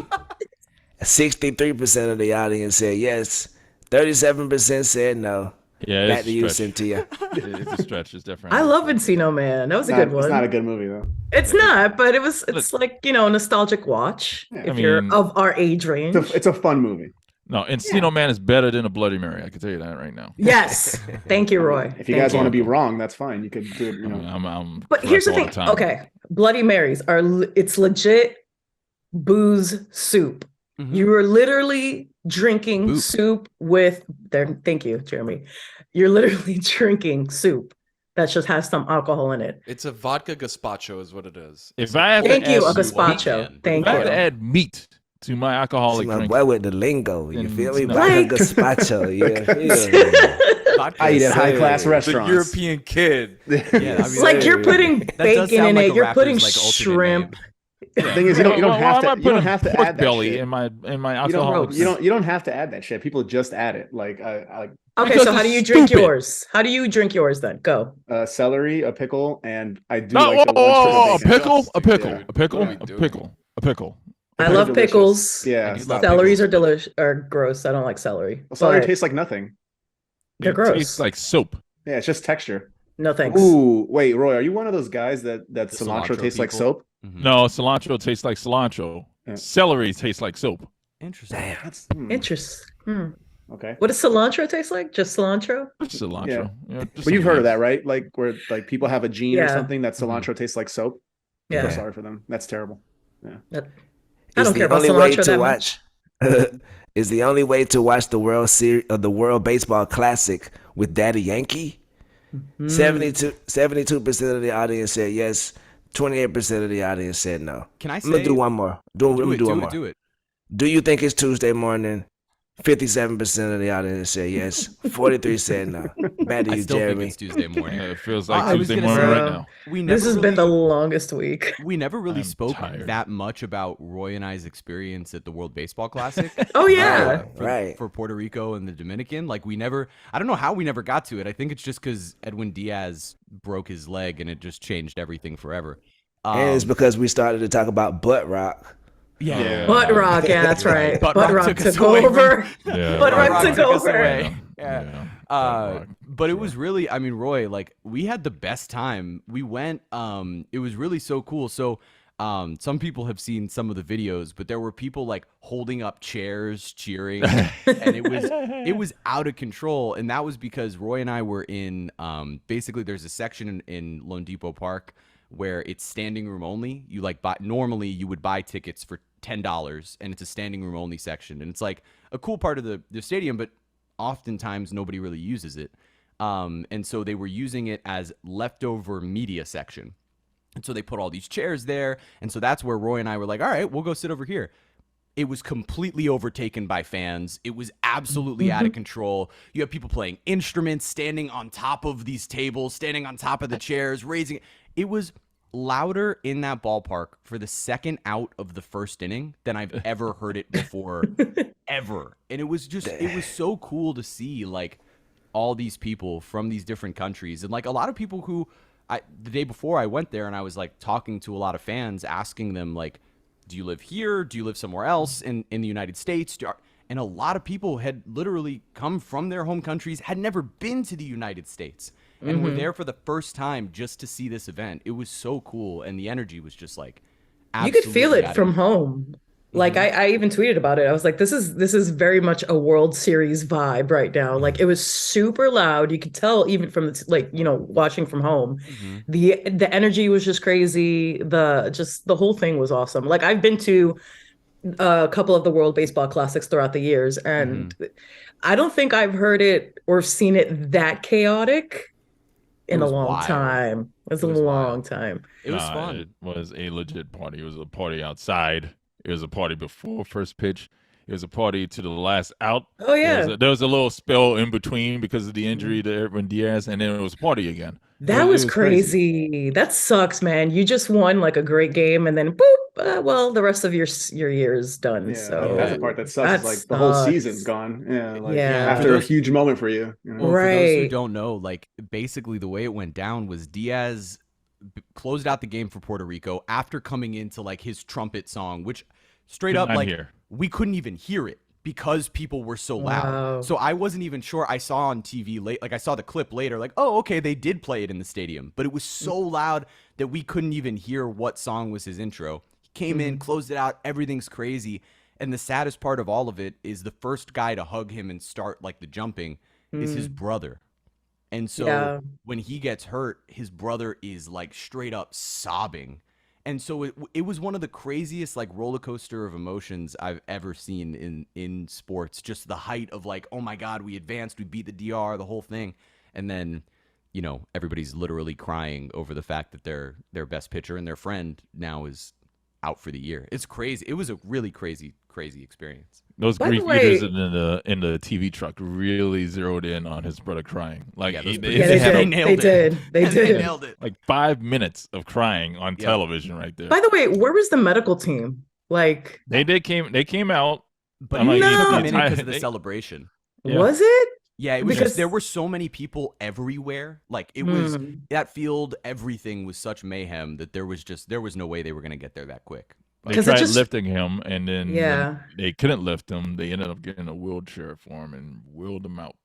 63% of the audience said yes. 37% said no. Yeah, Back it's to a you, stretch. Cynthia. It's a stretch. It's different. I love Encino Man. That was a good one. It's not a good movie though. It's not, but it's like, you know, a nostalgic watch Yeah. if I you're mean- of our age range. It's a fun movie. No, Encino Man is better than a Bloody Mary. I can tell you that right now. Yes. Thank you, Roy. If you Thank guys want to be wrong, that's fine. You could do it. You know, I'm But here's the correct thing. all the time. Okay. Bloody Marys it's legit booze soup. Mhm. You are literally drinking Boop. soup with there. Thank you, Jeremy. You're literally drinking soup that just has some alcohol in it. It's a vodka gazpacho, is what it is. If I have Thank to you, a add meat- gazpacho. man. Thank if I have to you. add meat to my alcoholic My drink, boy with the lingo. You Then feel me? it's Like a not- gazpacho. Yeah. Vodka I eat at is- high-class The restaurants. European kid. Yeah, I mean, It's like you're putting does bacon sound in like it. a You're rapper's, putting like, alternate shrimp. name. The thing is, you don't Why have am I to. You don't putting have to pork add that belly shit. in my You alcoholic. don't have to add that shit. People just add it. Like Okay, Because so how it's do you drink stupid. yours? How do you drink yours then? Go. Celery, a pickle, and I do No, like the a one strip of bacon. pickle, a pickle, Dude, a pickle, what are we a doing? pickle, a pickle. I They're love delicious. pickles. Yeah, I do stop. love Celeries pickles. are gross. I don't like celery. Well, celery but tastes like nothing. they're It gross. tastes like soap. Yeah, it's just texture. No thanks. Ooh, wait, Roy, are you one of those guys that The cilantro cilantro tastes like people? soap? No, cilantro tastes like cilantro. Yeah. Celery tastes like soap. Interesting. That's Interesting. okay. What does cilantro taste like? Just cilantro? Cilantro. Yeah, But you've heard of that, right? Like where like people have a gene or Yeah. something that cilantro tastes like soap. Yeah. I'm sorry for them. That's terrible. Yeah. I don't care about the only way cilantro to that watch. Is the only way to watch the World Series of the World Baseball Classic with Daddy Yankee. 72% of the audience said yes. 28% of the audience said no. Can I I'm gonna say? do one more. Let me do one more. Do it. Do you think it's Tuesday morning? 57% of the audience said yes. 43 said no. Back to I you, still think Jeremy. it's Tuesday morning. It feels I like was Tuesday gonna morning say, right now. We never This has been the longest week. we never really I'm spoke tired. that much about Roy and I's experience at the World Baseball Classic. Oh, yeah. For Puerto Rico and the Dominican. Like I don't know how we never got to it. I think it's just because Edwin Diaz broke his leg and it just changed everything forever. And it's because we started to talk about butt rock. Yeah. Butt rock, yeah, that's You're right. right. Butt Butt rock rock took us took away from- over. Yeah, Butt right. rock took took us over. away. Yeah. Yeah. Butt rock, But it sure. was really, I mean, Roy, like we had the best time. We went, it was really so cool. So, some people have seen some of the videos, but there were people like holding up chairs, cheering, and it was out of control. And that was because Roy and I were in, basically there's a section in Lone Depot Park where it's standing room only. You like normally you would buy tickets for $10 and it's a standing room only section. And it's like a cool part of the stadium, but oftentimes nobody really uses it. And so they were using it as leftover media section. And so they put all these chairs there. And so that's where Roy and I were like, all right, we'll go sit over here. It was completely overtaken by fans. It was absolutely out of control. You have people playing instruments, standing on top of these tables, standing on top of the chairs, raising it. It was louder in that ballpark for the second out of the first inning than I've ever heard it before, ever. And it was so cool to see like all these people from these different countries and like a lot of people who the day before I went there and I was like talking to a lot of fans, asking them like, do you live here? Do you live somewhere else in the United States? And a lot of people had literally come from their home countries, had never been to the United States, and were there for the first time just to see this event. It was so cool, and the energy was just like You could feel absolutely it out of from control. home. Like I even tweeted about it. I was like, this is very much a World Series vibe right now. Like it was super loud. You could tell even from the watching from home. The energy was just crazy. The whole thing was awesome. Like I've been to a couple of the World Baseball Classics throughout the years, and I don't think I've heard it or seen it that chaotic in a was long wild. time. It was a long time. It was Nah, fun. It was a legit party. It was a party outside. It was a party before first pitch. It was a party to the last out. Oh yeah. There was a little spell in between because of the injury to Edwin Diaz, and then it was a party again. That It was was crazy. That sucks, man. You just won like a great game, and then boop. Well, the rest of your year is done. Yeah, So that's the part that sucks. Is like the whole season's gone. Yeah, like Yeah. after a huge moment for you. You know? Well, for those who Right. don't know, like basically the way it went down was Diaz closed out the game for Puerto Rico after coming into like his trumpet song, which straight up I'm like here. we couldn't even hear it because people were so loud. Wow. So I wasn't even sure. I saw on TV late, like I saw the clip later, like, oh, okay, they did play it in the stadium, but it was so loud that we couldn't even hear what song was his intro. He came in, closed it out, everything's crazy. And the saddest part of all of it is the first guy to hug him and start like the jumping is his brother. And so Yeah. when he gets hurt, his brother is like straight up sobbing. And so it was one of the craziest like roller coaster of emotions I've ever seen in sports. Just the height of like, oh my God, we advanced, we beat the DR, the whole thing. And then, you know, everybody's literally crying over the fact that their best pitcher and their friend now is out for the year. It's crazy. It was a really crazy experience. Those By the grief way- eaters in the TV truck really zeroed in on his brother crying. Like Yeah, those they Yeah, they had did. nailed They it. did. They And they did. nailed it. like 5 minutes of crying on Yeah. television right there. By the way, where was the medical team? Like, They came out. But I'm it like, took No. a minute because of the They- celebration. Yeah. was it? Yeah, it was Because- just there were so many people everywhere. Like it was Hmm. that field, everything was such mayhem that there was no way they were gonna get there that quick. They 'Cause it tried just- lifting him, and then Yeah. when they couldn't lift him. They ended up getting a wheelchair for him and wheeled him out.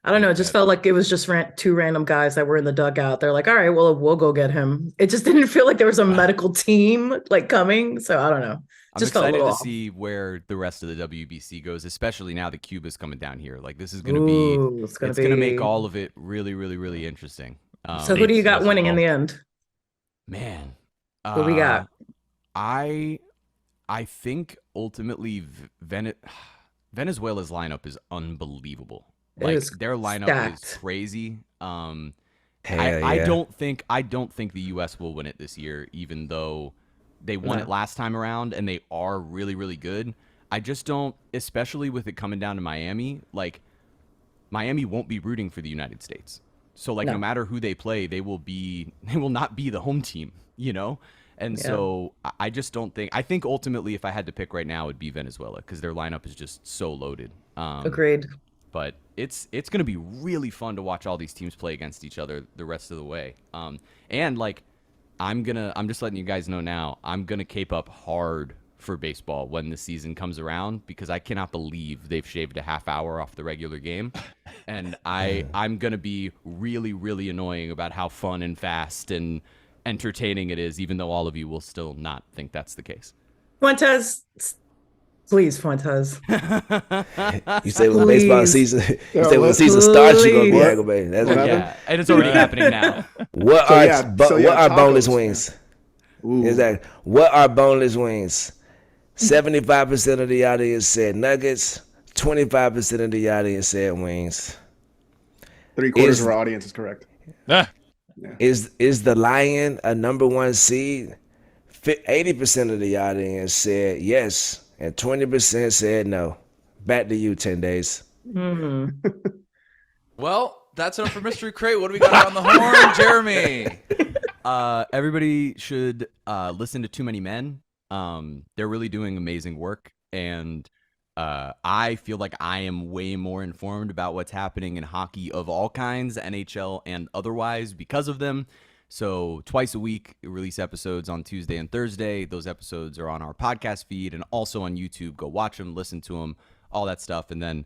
I don't know. It just felt like it was just two random guys that were in the dugout. They're like, all right, well, we'll go get him. It just didn't feel like there was a medical team like coming. So I don't know. I'm Just felt a excited little to off. see where the rest of the WBC goes, especially now that Cuba's coming down here. Like this is going to be, It's gonna make be- all of it really, really, really interesting. So who do you got States winning in involved. the end? Man, Who we got? I think ultimately Venezuela's lineup is unbelievable. It Like is their lineup is stacked. crazy. Hell I yeah. don't think the U.S. will win it this year, even though they won it last time around and they are really, really good. I just don't, especially with it coming down to Miami. Like Miami won't be rooting for the United States, so like no matter who they play, they will not be the home team, you know. And so I just don't think. I think ultimately, if I had to pick right now, it would be Venezuela because their lineup is just so loaded. Agreed. But it's going to be really fun to watch all these teams play against each other the rest of the way. And like I'm just letting you guys know now, I'm gonna cape up hard for baseball when the season comes around because I cannot believe they've shaved a half hour off the regular game. And I'm gonna be really, really annoying about how fun and fast and entertaining it is, even though all of you will still not think that's the case. Fuentes, please, Fuentes. You say when the baseball Please. season, you say when the season starts, you're gonna be Please. aggravated. That's what happened. Yeah, and it's already happening now. What So are yeah, so yeah, what are boneless tacos. wings? Ooh. Exactly. What are boneless wings? 75% of the audience said nuggets. 25% of the audience said wings. 3/4 Is- of our audience is correct. Ah, Is the lion a number one seed? 80% of the audience said yes, and 20% said no. Back to you, 10 days. Well, that's enough for Mystery Crate. What do we got on the horn, Jeremy? Everybody should listen to Too Many Men. They're really doing amazing work, and I feel like I am way more informed about what's happening in hockey of all kinds, NHL and otherwise, because of them. So twice a week, we release episodes on Tuesday and Thursday. Those episodes are on our podcast feed and also on YouTube. Go watch them, listen to them, all that stuff. And then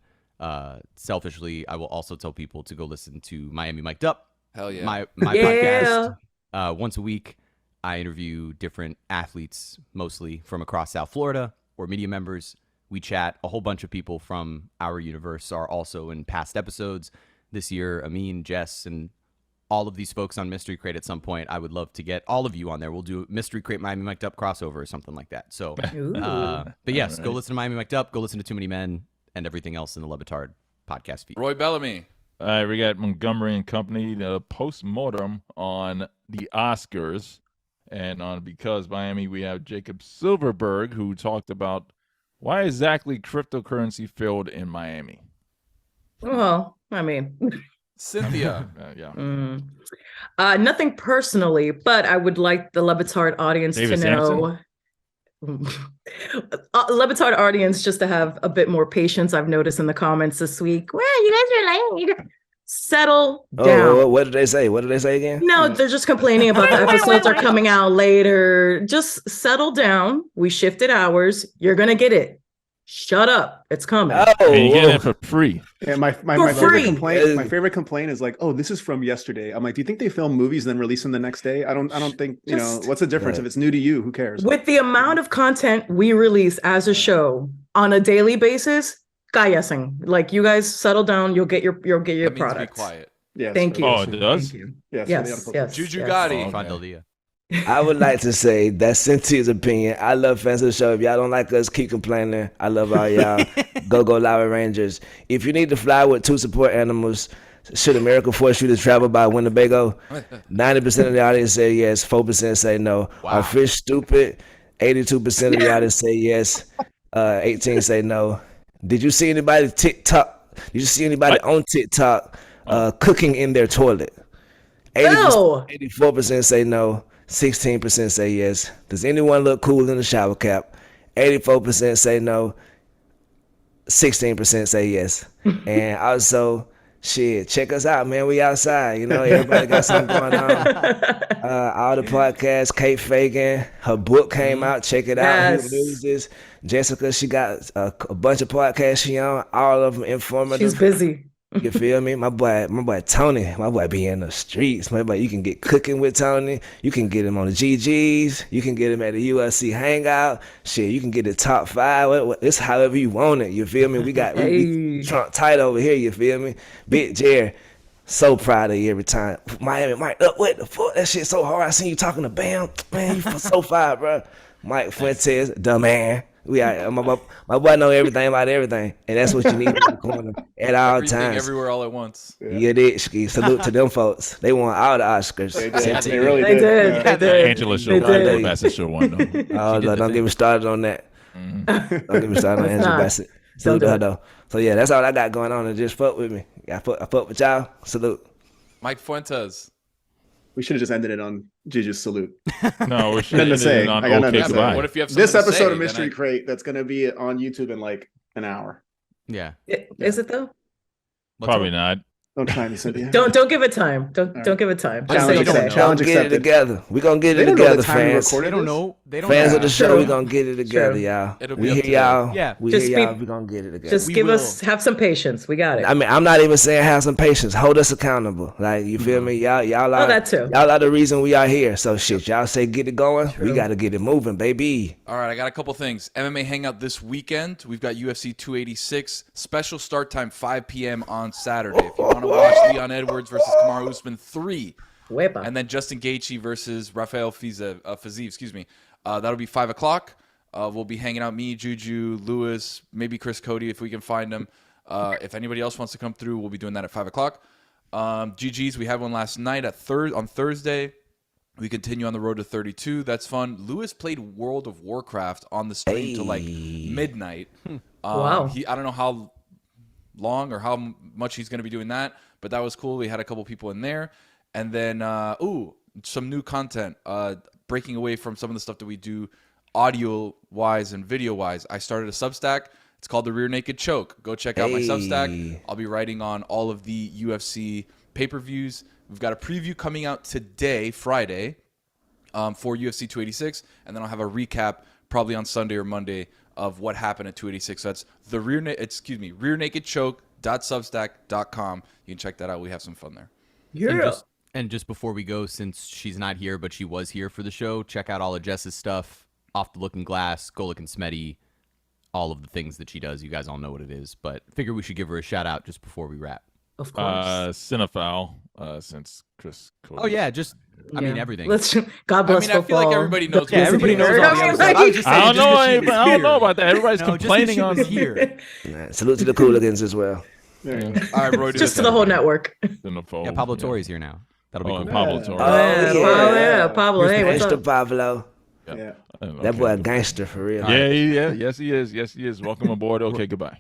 selfishly, I will also tell people to go listen to Miami Mic'd Up. Hell yeah. My Yeah. podcast. Once a week, I interview different athletes, mostly from across South Florida or media members. We chat. A whole bunch of people from our universe are also in past episodes. This year, Amin, Jess, and all of these folks on Mystery Crate at some point. I would love to get all of you on there. We'll do Mystery Crate Miami Mic'd Up crossover or something like that. So, but yes, go listen to Miami Mic'd Up. Go listen to Too Many Men and everything else in the LeBatard podcast feed. Roy Bellamy. all right, we got Montgomery and Company, the post-mortem on the Oscars. And on Because Miami, we have Jacob Silverberg, who talked about why exactly cryptocurrency failed in Miami. Well, I mean, Cynthia. Yeah. nothing personally, but I would like the LeBatard audience David to know. LeBatard audience just to have a bit more patience. I've noticed in the comments this week. Well, you guys are like, settle down. Oh, what did they say? What did they say again? No, they're just complaining about the episodes are coming out later. Just settle down. We shifted hours. You're gonna get it. Shut up. It's coming. Oh, And you get it for free. Yeah, my For favorite free. complaint. My favorite complaint is like, oh, this is from yesterday. I'm like, do you think they film movies and then release them the next day? I don't think you know. Just- What's the difference Right. if it's new to you? Who cares? With the amount of content we release as a show on a daily basis, guy-yesing. Like you guys settle down. You'll get your That means be product. quiet. Yes, Thank you. Oh, it does? Thank you. Yes. Yes. Yes. Juju yes. Gotti. Oh, Fine, okay. Del Dia. I would like to say that's Cynthia's opinion. I love fans of the show. If y'all don't like us, keep complaining. I love all y'all. Go Lava Rangers. If you need to fly with 2 support animals, should America force you to travel by Winnebago? 90% of the audience say yes. 4% say no. Are fish stupid? 82% of the audience say yes. 18 say no. Did you see anybody TikTok? Did you see anybody on TikTok cooking in their toilet? 84% say no. 16% say yes. Does anyone look cool in the shower cap? 84% say no. 16% say yes. And also, shit, check us out, man. We outside. You know, everybody got something going on. All the podcasts, Kate Fagan, her book came out. Check it out. Who Yes. Loses? Jessica, she got a bunch of podcasts she on. All of them informative. She's busy. You feel me? My boy Tony, my boy be in the streets. My boy, you can get cooking with Tony. You can get him on the GGs. You can get him at the UFC hangout. Shit, you can get the top 5. It's however you want it. You feel me? We got we Trump tight over here. You feel me? Big Jer, so proud of you every time. Miami Mike, what the fuck? That shit so hard. I seen you talking to Bam. Man, you so fire, bro. Mike Fuentes, the man. We are, my boy know everything about everything, and that's what you need in the corner at all Everything, times. everywhere, all at once. Yeah, salute to them folks. They won all the Oscars. They really did. They did. Angela show, did. Bassett show one though. Oh, no, don't get me started on that. Don't get me started on Angela not. Bassett. Salute to her though. So yeah, that's all I got going on, and just fuck with me. I fuck with y'all. Salute. Mike Fuentes. We should have just ended it on JuJu's salute. No, we should Nothing to have say. ended on I got nothing okay to say. goodbye. What if you have This something to episode say, of then Mystery Crate that's gonna be on YouTube in like an hour. Yeah. Is it though? Probably not. Don't try me, Cynthia. Don't give it time. Don't give it time. Just Challenge say accepted. it. Challenge We're gonna get it accepted. together. We're gonna get They it don't know together, the time we fans. recorded They don't this. know. They don't Fans know. of the show, True. we're gonna get it together, True. y'all. It'll be We up hear to y'all. Yeah. We Just hear be- y'all. We're gonna get it together. Just We give will. us have some patience. We got it. I mean, I'm not even saying have some patience. Hold us accountable. Like, you feel me? Y'all are that too. y'all are the reason we are here. So shit, y'all say get it going. We True. gotta get it moving, baby. All right, I got a couple things. MMA Hangout this weekend. We've got UFC 286. Special start time 5 p.m. on Saturday. If you want to watch Leon Edwards versus Kamaru Usman 3. Wepa. And then Justin Gaethje versus Rafael Fiziev, excuse me. That'll be 5 o'clock. We'll be hanging out, me, JuJu, Lewis, maybe Chris Cody if we can find him. If anybody else wants to come through, we'll be doing that at 5 o'clock. GG's, we had one last night on Thursday. We continue on the road to 32. That's fun. Lewis played World of Warcraft on the stream till like midnight. Wow. I don't know how long or how much he's going to be doing that, but that was cool. We had a couple people in there. And then, some new content, breaking away from some of the stuff that we do audio-wise and video-wise. I started a Substack. It's called The Rear Naked Choke. Go check out my Substack. I'll be writing on all of the UFC pay-per-views. We've got a preview coming out today, Friday, for UFC 286, and then I'll have a recap probably on Sunday or Monday of what happened at 286. So that's the rearnakedchoke.substack.com. You can check that out. We have some fun there. Yeah. And just before we go, since she's not here, but she was here for the show, check out all of Jess's stuff. Off the Looking Glass, Go Looking Smetty, all of the things that she does. You guys all know what it is, but figure we should give her a shout out just before we wrap. Of course. Cinephile, since Chris Cody. Oh yeah, just I mean Yeah. everything. God bless I feel like football. everybody knows. Yeah, everybody knows all the I mean, episodes. I was just saying, I don't just know. that she was I don't know here. about that. Everybody's No, just that complaining she on was here. Nah, salute to the Cooligans as well. All right, Roy, Just to the whole network. Cinephile. Yeah, Pablo Torre's here now. That'll be Oh, cool. and Pablo Torre. Pablo. Hey, what's Gangster up? Pablo. Yeah. That boy a gangster for real. Yeah, yes he is. Yes he is. Welcome aboard. Okay, goodbye.